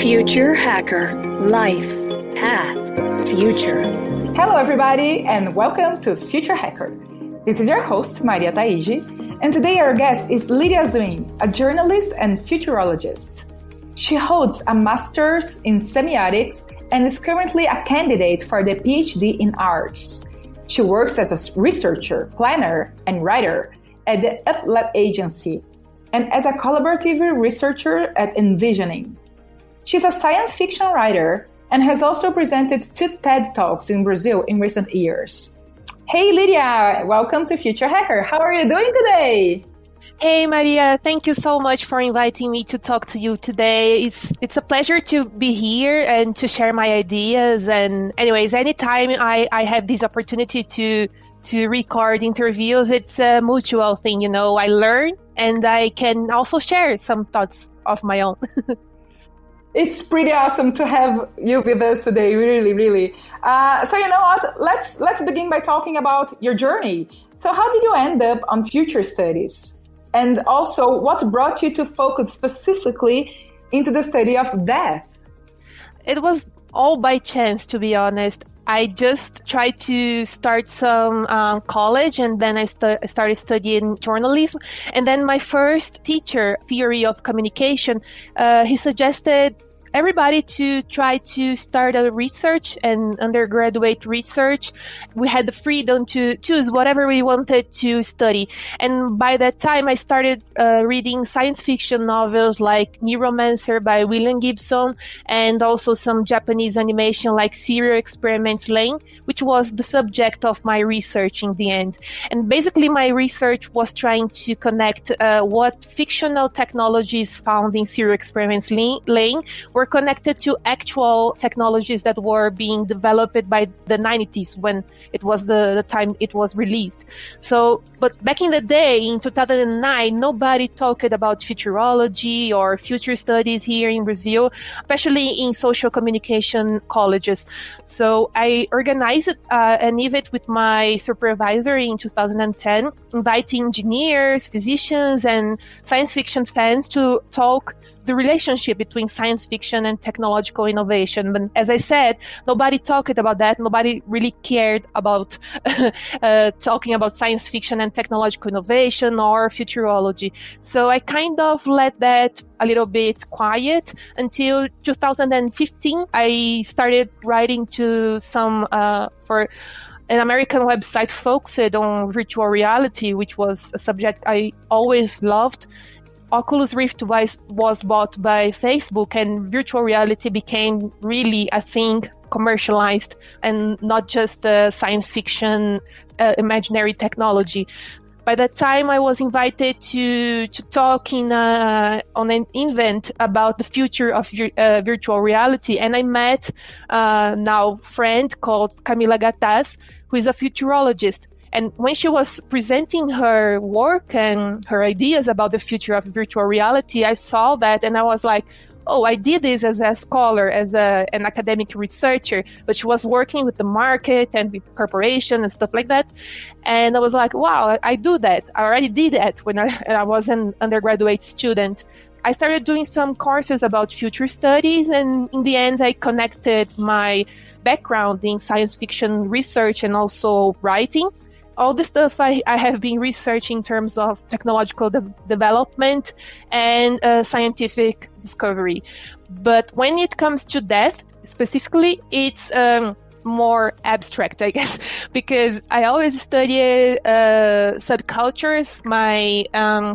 Future Hacker. Life. Path. Future. Hello, everybody, and welcome to Future Hacker. This is your host, Maria Taiji, and today our guest is Lidia Zuin, a journalist and futurologist. She holds a master's in Semiotics and is currently a candidate for the PhD in Arts. She works as a researcher, planner, and writer at the Uplab agency and as a collaborative researcher at Envisioning. She's a science fiction writer and has also presented 2 TED Talks in Brazil in recent years. Hey, Lidia, welcome to Future Hacker. How are you doing today? Hey, Maria, thank you so much for inviting me to talk to you today. It's a pleasure to be here and to share my ideas. And anyways, anytime I have this opportunity to record interviews, it's a mutual thing, I learn and I can also share some thoughts of my own. It's pretty awesome to have you with us today, really, really. So you know what? Let's begin by talking about your journey. So how did you end up on future studies? And also, what brought you to focus specifically into the study of death? It was all by chance, to be honest. I just tried to start some college, and then I started studying journalism. And then my first teacher, theory of communication, he suggested everybody to try to start a research and undergraduate research. We had the freedom to choose whatever we wanted to study. And by that time, I started reading science fiction novels like Neuromancer by William Gibson, and also some Japanese animation like Serial Experiments Lane, which was the subject of my research in the end. And basically, my research was trying to connect what fictional technologies found in Serial Experiments Lane were connected to actual technologies that were being developed by the 90s when it was the time it was released. So, but back in the day, in 2009, nobody talked about futurology or future studies here in Brazil, especially in social communication colleges. So I organized an event with my supervisor in 2010, inviting engineers, physicians, and science fiction fans to talk the relationship between science fiction and technological innovation. But as I said, nobody talked about that. Nobody really cared about talking about science fiction and technological innovation or futurology. So I kind of let that a little bit quiet until 2015. I started writing to some for an American website focused on virtual reality, which was a subject I always loved. Oculus Rift was bought by Facebook, and virtual reality became really a thing, commercialized, and not just science fiction, imaginary technology. By that time, I was invited to talk on an event about the future of virtual reality, and I met now friend called Camila Gattas, who is a futurologist. And when she was presenting her work and her ideas about the future of virtual reality, I saw that and I was like, oh, I did this as a scholar, as an academic researcher, but she was working with the market and with corporations and stuff like that. And I was like, wow, I do that. I already did that when I was an undergraduate student. I started doing some courses about future studies, and in the end, I connected my background in science fiction research and also writing. All the stuff I have been researching in terms of technological development and scientific discovery. But when it comes to death, specifically, it's more abstract, I guess, because I always study subcultures. My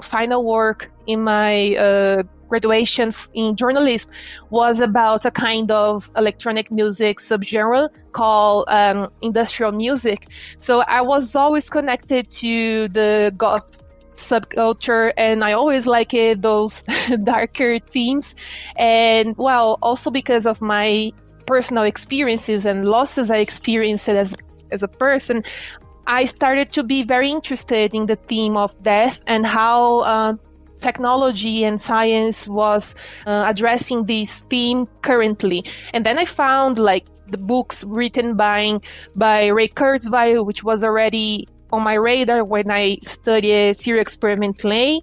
final work in my graduation in journalism was about a kind of electronic music subgenre called industrial music. So I was always connected to the goth subculture, and I always liked those darker themes. And well, also because of my personal experiences and losses I experienced as a person, I started to be very interested in the theme of death and how technology and science was addressing this theme currently. And then I found like the books written by Ray Kurzweil, which was already on my radar when I studied Serial Experiments Lane.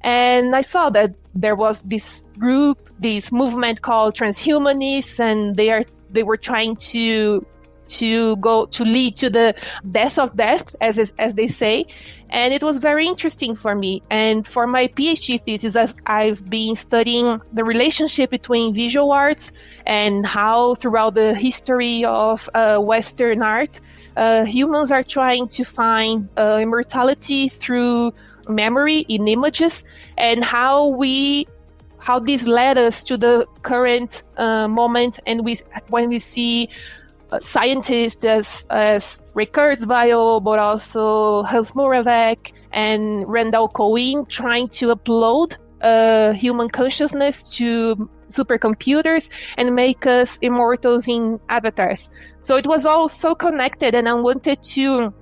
And I saw that there was this group, this movement called transhumanists, and they were trying to lead to the death of death, as they say. And it was very interesting for me. And for my PhD thesis, I've been studying the relationship between visual arts and how throughout the history of Western art, humans are trying to find immortality through memory in images, and how this led us to the current moment. And when we see scientists as Ray Kurzweil, but also Hans Moravec and Randall Cohen trying to upload human consciousness to supercomputers and make us immortals in avatars. So it was all so connected, and I wanted to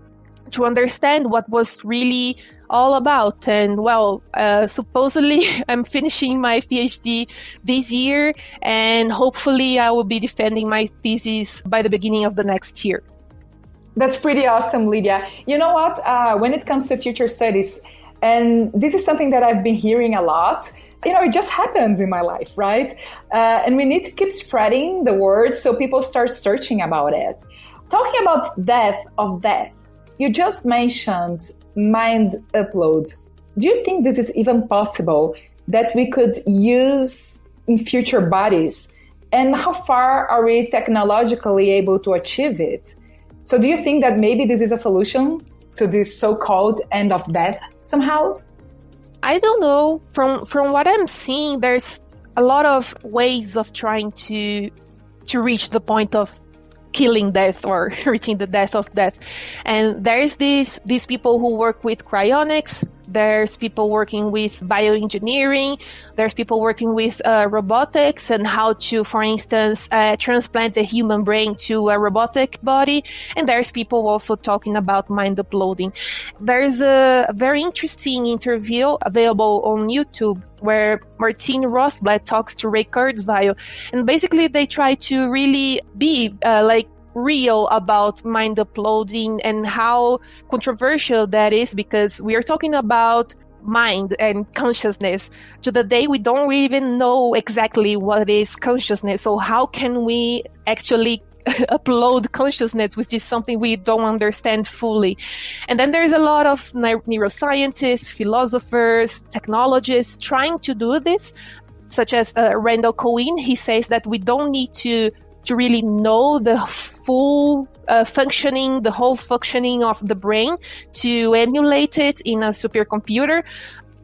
understand what was really all about. And supposedly I'm finishing my PhD this year, and hopefully I will be defending my thesis by the beginning of the next year. That's pretty awesome, Lidia. You know what? When it comes to future studies, and this is something that I've been hearing a lot, it just happens in my life, right? And we need to keep spreading the word so people start searching about it. Talking about death of death, you just mentioned mind upload. Do you think this is even possible that we could use in future bodies? And how far are we technologically able to achieve it? So do you think that maybe this is a solution to this so-called end of death somehow? I don't know. From what I'm seeing, there's a lot of ways of trying to reach the point of killing death or reaching the death of death. And there's these people who work with cryonics. There's people working with bioengineering. There's people working with robotics and how to, for instance, transplant a human brain to a robotic body. And there's people also talking about mind uploading. There's a very interesting interview available on YouTube where Martine Rothblatt talks to Ray Kurzweil. And basically they try to really be real about mind uploading and how controversial that is, because we are talking about mind and consciousness. To the day, we don't even know exactly what is consciousness. So how can we actually upload consciousness, which is something we don't understand fully? And then there's a lot of neuroscientists, philosophers, technologists trying to do this, such as Randall Cohen. He says that we don't need to really know the full functioning, the whole functioning of the brain to emulate it in a supercomputer.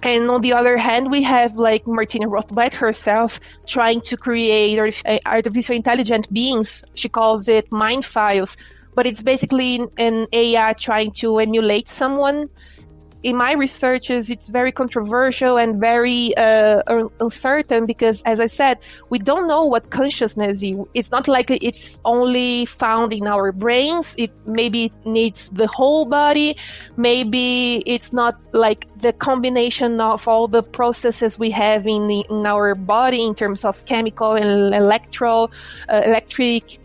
And on the other hand, we have Martine Rothblatt herself trying to create artificial intelligent beings. She calls it mind files, but it's basically an AI trying to emulate someone. In my researches, it's very controversial and very uncertain because, as I said, we don't know what consciousness is. It's not like it's only found in our brains. Maybe it needs the whole body. Maybe it's not like the combination of all the processes we have in our body in terms of chemical and electric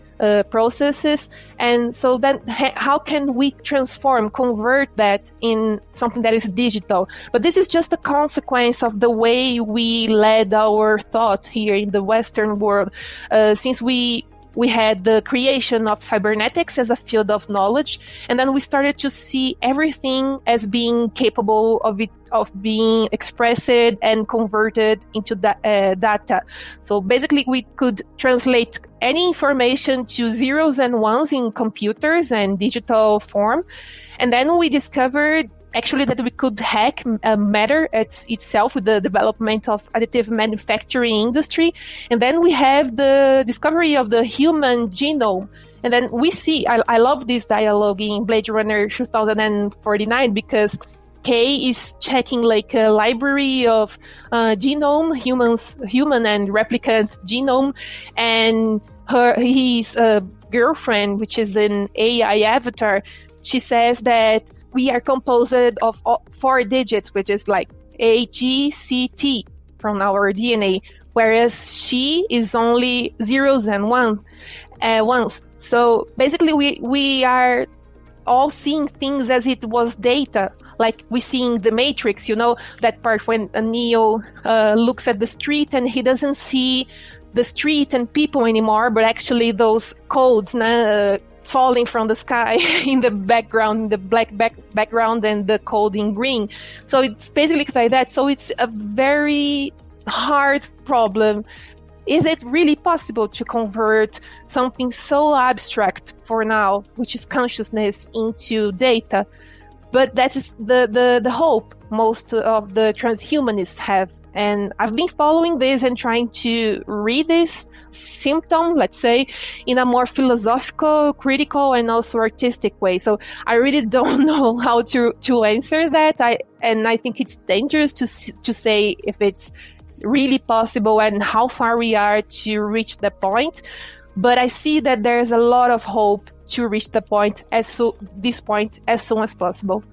processes. And so then how can we convert that in something that is digital? But this is just a consequence of the way we led our thought here in the Western world. Since we had the creation of cybernetics as a field of knowledge, and then we started to see everything as being capable of being expressed and converted into data. So basically, we could translate any information to zeros and ones in computers and digital form. And then we discovered actually that we could hack matter itself with the development of additive manufacturing industry. And then we have the discovery of the human genome. And then we see, I love this dialogue in Blade Runner 2049 because Kay is checking a library of human and replicant genome, and his girlfriend, which is an AI avatar, she says that we are composed of 4 digits, which is A, G, C, T from our DNA, whereas she is only zeros and ones. So basically we are all seeing things as it was data like we see in The Matrix, that part when Neo looks at the street and he doesn't see the street and people anymore, but actually those codes falling from the sky in the background, the black background, and the code in green. So it's basically like that. So it's a very hard problem. Is it really possible to convert something so abstract for now, which is consciousness, into data? But that's the hope most of the transhumanists have. And I've been following this and trying to read this symptom, let's say, in a more philosophical, critical, and also artistic way. So I really don't know how to answer that. I think it's dangerous to say if it's really possible and how far we are to reach the point. But I see that there's a lot of hope to reach the point as soon as possible.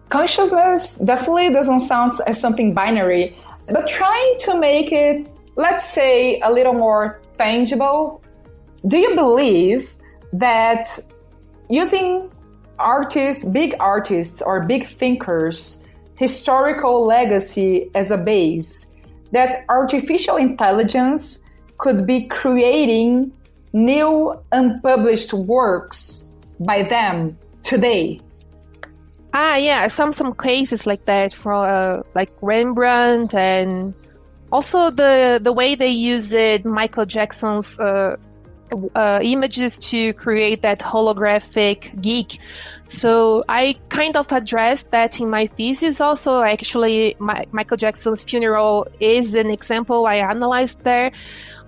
Consciousness definitely doesn't sound as something binary, but trying to make it, let's say, a little more tangible. Do you believe that using big artists or big thinkers, historical legacy as a base, that artificial intelligence could be creating new unpublished works by them today? Yeah, some cases like that for like Rembrandt, and also the way they used Michael Jackson's images to create that holographic geek. So I kind of addressed that in my thesis also. Actually, Michael Jackson's funeral is an example I analyzed there.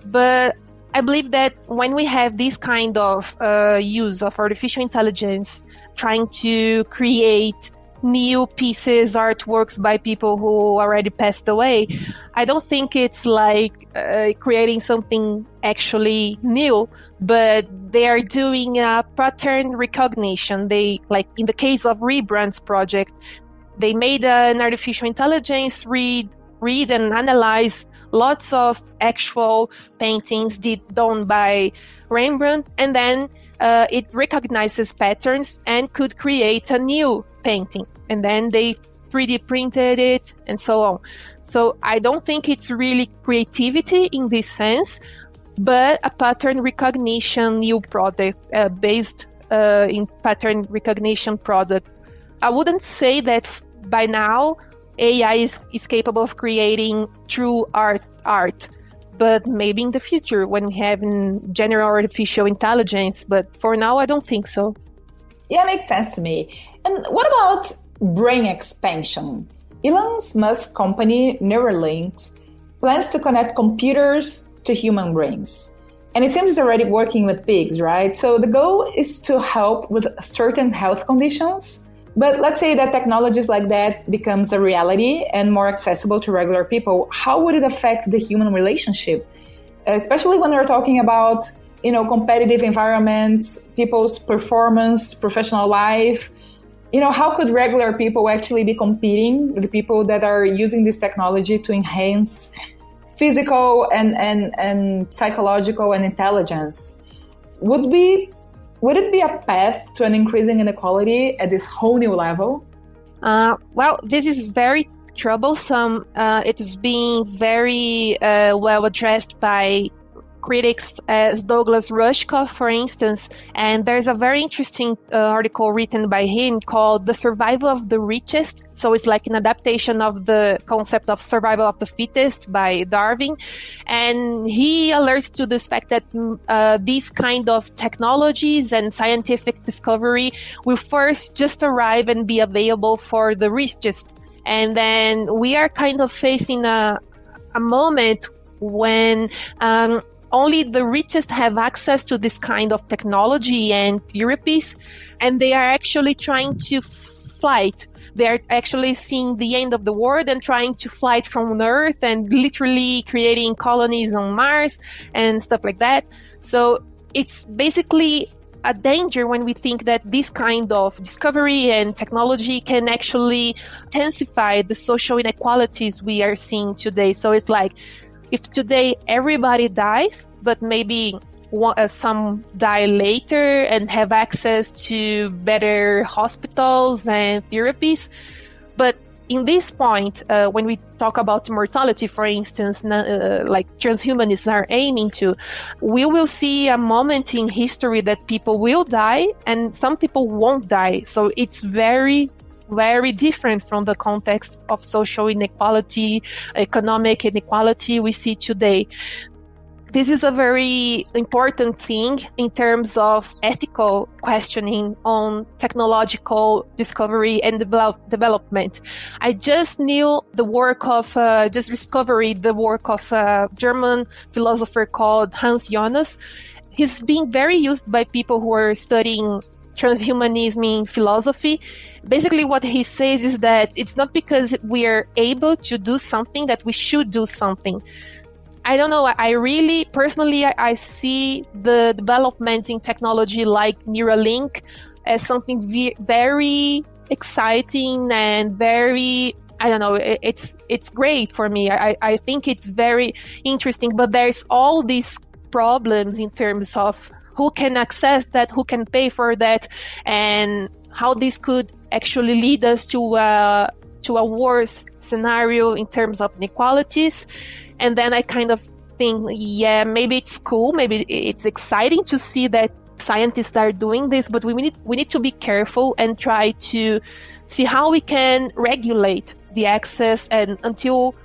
But I believe that when we have this kind of use of artificial intelligence, trying to create new pieces, artworks by people who already passed away, I don't think it's like creating something actually new, but they are doing a pattern recognition. They, like in the case of Rembrandt's project, they made an artificial intelligence read and analyze lots of actual paintings done by Rembrandt, and then it recognizes patterns and could create a new painting. And then they 3D printed it and so on. So I don't think it's really creativity in this sense, but a pattern recognition new product based in pattern recognition product. I wouldn't say that by now AI is capable of creating true art, but maybe in the future when we have general artificial intelligence. But for now, I don't think so. Yeah, makes sense to me. And what about brain expansion? Elon Musk's company Neuralink plans to connect computers to human brains. And it seems it's already working with pigs, right? So the goal is to help with certain health conditions. But let's say that technologies like that becomes a reality and more accessible to regular people. How would it affect the human relationship? Especially when we're talking about, competitive environments, people's performance, professional life. How could regular people actually be competing with the people that are using this technology to enhance physical and psychological and intelligence? Would it be a path to an increasing inequality at this whole new level? Well, this is very troublesome. It is being very well addressed by critics as Douglas Rushkoff, for instance. And there's a very interesting article written by him called The Survival of the Richest. So it's like an adaptation of the concept of survival of the fittest by Darwin. And he alerts to this fact that these kind of technologies and scientific discovery will first just arrive and be available for the richest. And then we are kind of facing a moment when only the richest have access to this kind of technology and therapies, and they are actually trying to flight. They are actually seeing the end of the world and trying to flight from Earth and literally creating colonies on Mars and stuff like that. So it's basically a danger when we think that this kind of discovery and technology can actually intensify the social inequalities we are seeing today. So it's like, if today everybody dies, but maybe some die later and have access to better hospitals and therapies, But in this point, when we talk about immortality, for instance, like transhumanists are aiming to, we will see a moment in history that people will die and some people won't die. So it's very, very different from the context of social inequality, economic inequality we see today. This is a very important thing in terms of ethical questioning on technological discovery and development. I just knew the work of, discovered the work of a German philosopher called Hans Jonas. He's being very used by people who are studying transhumanism in philosophy. Basically, what he says is that it's not because we are able to do something that we should do something. I don't know. I really, personally, I see the developments in technology like Neuralink as something very exciting and very, I don't know, it's great for me. I think it's very interesting, but there's all these problems in terms of who can access that, who can pay for that, and how this could actually lead us to a worse scenario in terms of inequalities. And then I kind of think, yeah, maybe it's cool, maybe it's exciting to see that scientists are doing this, but we need to be careful and try to see how we can regulate the access and until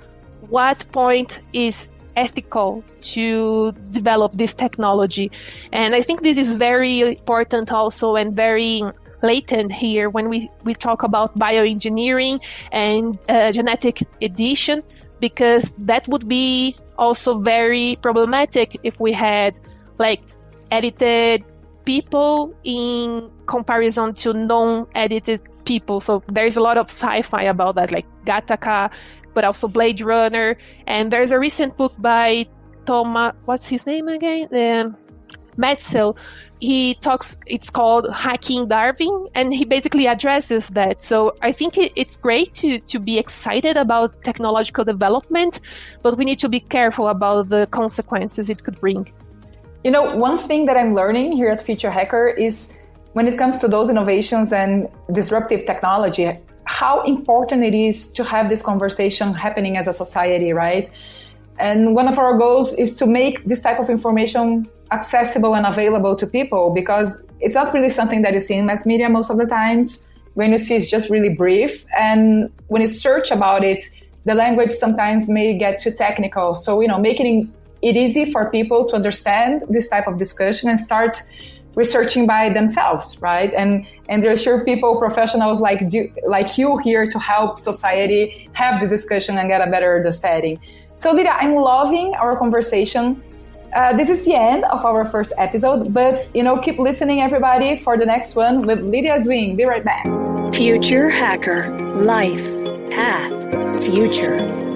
what point is ethical to develop this technology. And I think this is very important also and very latent here when we talk about bioengineering and genetic edition, because that would be also very problematic if we had like edited people in comparison to non-edited people. So there's a lot of sci-fi about that, like Gattaca, but also Blade Runner. And there's a recent book by Thomas, what's his name again? Metzel. He talks, it's called Hacking Darwin, and he basically addresses that. So I think it's great to be excited about technological development, but we need to be careful about the consequences it could bring. You know, one thing that I'm learning here at Future Hacker is when it comes to those innovations and disruptive technology, how important it is to have this conversation happening as a society, right? And one of our goals is to make this type of information accessible and available to people, because it's not really something that you see in mass media most of the times. When you see, it's just really brief. And when you search about it, the language sometimes may get too technical. So, you know, making it easy for people to understand this type of discussion and start researching by themselves, right? And there's sure people, professionals like you here to help society have this discussion and get a better understanding. So Lidia, I'm loving our conversation. This is the end of our first episode, but keep listening, everybody, for the next one with Lidia Zuin. Be right back. Future Hacker. Life. Path. Future.